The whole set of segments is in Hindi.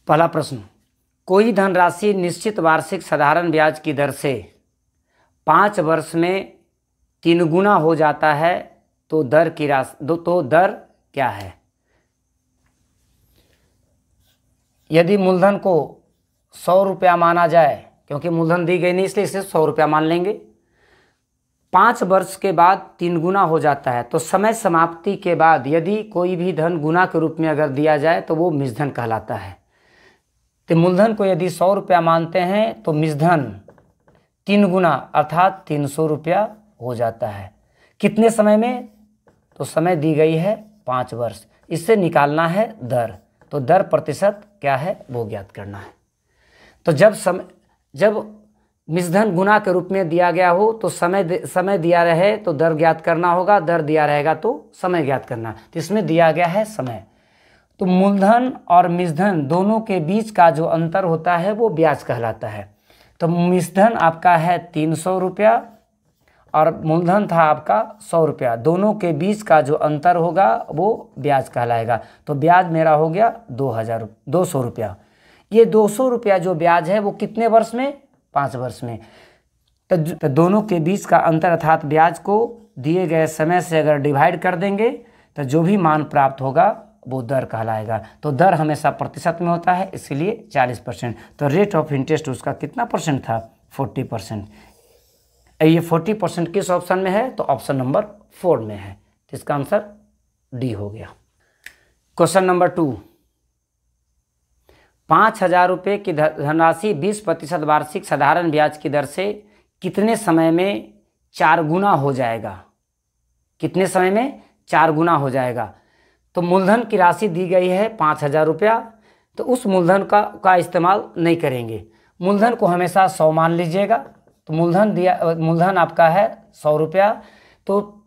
पहला प्रश्न, कोई धनराशि निश्चित वार्षिक साधारण ब्याज की दर से 5 वर्ष में 3 गुना हो जाता है तो दर क्या है? यदि मूलधन को 100 रुपया माना जाए, क्योंकि मूलधन दी गई नहीं इसलिए इसे 100 रुपया मान लेंगे, 5 वर्ष के बाद 3 गुना हो जाता है, तो समय समाप्ति के बाद यदि कोई भी धन गुना के रूप में अगर दिया जाए तो वो मिश्रधन कहलाता है। तो मूलधन को यदि 100 रुपया मानते हैं तो मिश्रधन 3 गुना अर्थात 300 रुपया हो जाता है। कितने समय में? तो समय दी गई है 5 वर्ष। इससे निकालना है दर, तो दर प्रतिशत क्या है वो ज्ञात करना है। तो जब मिश्रधन गुना के रूप में दिया गया हो तो समय दिया रहे तो दर ज्ञात करना होगा, दर दिया रहेगा तो समय ज्ञात करना। तो इसमें दिया गया है समय। तो मूलधन और मिश्रधन दोनों के बीच का जो अंतर होता है वो ब्याज कहलाता है। तो मिश्रधन आपका है 300 रुपया और मूलधन था आपका 100 रुपया, दोनों के बीच का जो अंतर होगा वो ब्याज कहलाएगा। तो ब्याज मेरा हो गया 200 रुपया। ये 200 रुपया जो ब्याज है वो कितने वर्ष में? 5 वर्ष में। तो दोनों के बीच का अंतर अर्थात ब्याज को दिए गए समय से अगर डिवाइड कर देंगे तो जो भी मान प्राप्त होगा वो दर कहलाएगा। तो दर हमेशा प्रतिशत में होता है, इसीलिए 40%। तो रेट ऑफ इंटरेस्ट उसका कितना परसेंट था? 40%। ये 40% किस ऑप्शन में है? तो ऑप्शन नंबर 4 में है। तो इसका आंसर डी हो गया। क्वेश्चन नंबर 2, 5,000 रुपये की धनराशि 20% वार्षिक साधारण ब्याज की दर से कितने समय में 4 गुना हो जाएगा? कितने समय में 4 गुना हो जाएगा? तो मूलधन की राशि दी गई है 5,000 रुपया, तो उस मूलधन का इस्तेमाल नहीं करेंगे। मूलधन को हमेशा 100 मान लीजिएगा। तो मूलधन आपका है 100 रुपया, तो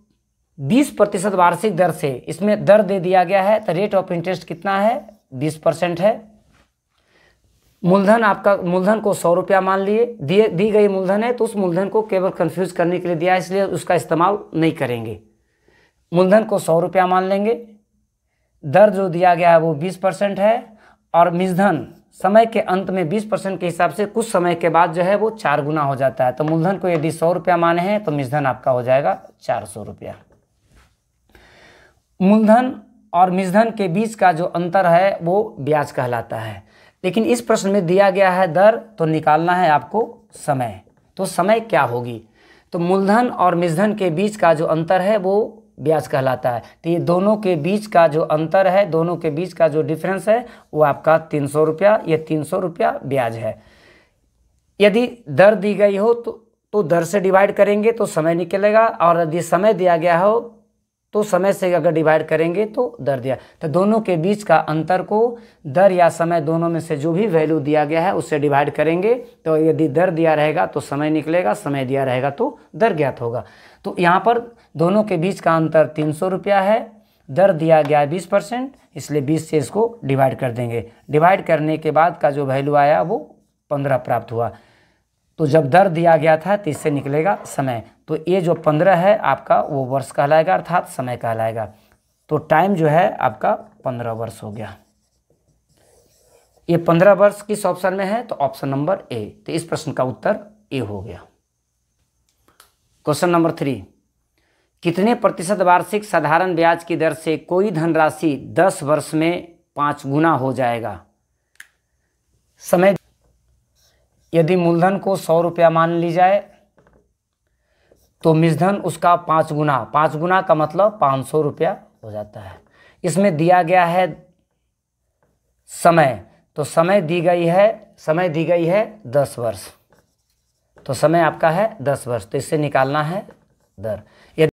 20% वार्षिक दर से इसमें दर दे दिया गया है। तो रेट ऑफ इंटरेस्ट कितना है? 20% है। मूलधन को 100 रुपया मान लिए, दी गई मूलधन है, तो उस मूलधन को केवल कंफ्यूज करने के लिए दिया है, इसलिए उसका इस्तेमाल नहीं करेंगे। मूलधन को 100 रुपया मान लेंगे, दर जो दिया गया है वो 20% है, और मिश्रधन समय के अंत में 20% के हिसाब से कुछ समय के बाद जो है वो 4 गुना हो जाता है। तो मूलधन को यदि 100 रुपया माने हैं तो मिश्रधन आपका हो जाएगा 400 रुपया। मूलधन और मिश्रधन के बीच का जो अंतर है वो ब्याज कहलाता है। लेकिन इस प्रश्न में दिया गया है दर, तो निकालना है आपको समय। तो समय क्या होगी? तो मूलधन और मिश्रधन के बीच का जो अंतर है वो ब्याज कहलाता है। तो ये दोनों के बीच का जो अंतर है, दोनों के बीच का जो डिफरेंस है वो आपका 300 रुपया, ये 300 रुपया ब्याज है। यदि दर दी गई हो तो दर से डिवाइड करेंगे तो समय निकलेगा, और यदि समय दिया गया हो तो समय से अगर डिवाइड करेंगे तो दर दिया। तो दोनों के बीच का अंतर को दर या समय दोनों में से जो भी वैल्यू दिया गया है उससे डिवाइड करेंगे। तो यदि दर दिया रहेगा तो समय निकलेगा, समय दिया रहेगा तो दर ज्ञात होगा। तो यहाँ पर दोनों के बीच का अंतर 300 रुपया है, दर दिया गया है 20%, इसलिए 20 से इसको डिवाइड कर देंगे। डिवाइड करने के बाद का जो वैल्यू आया वो 15 प्राप्त हुआ। तो जब दर दिया गया था तो इससे निकलेगा समय। तो ये जो 15 है आपका वो वर्ष कहलाएगा अर्थात समय कहलाएगा। तो टाइम जो है आपका 15 वर्ष हो गया। ये 15 वर्ष किस ऑप्शन में है? तो ऑप्शन नंबर ए। तो इस प्रश्न का उत्तर ए हो गया। क्वेश्चन नंबर 3, कितने प्रतिशत वार्षिक साधारण ब्याज की दर से कोई धनराशि 10 वर्ष में 5 गुना हो जाएगा? समय, यदि मूलधन को 100 रुपया मान ली जाए तो मिश्रधन उसका 5 गुना का मतलब 500 रुपया हो जाता है। इसमें दिया गया है समय, तो समय दी गई है 10 वर्ष। तो समय आपका है 10 वर्ष, तो इससे निकालना है दर।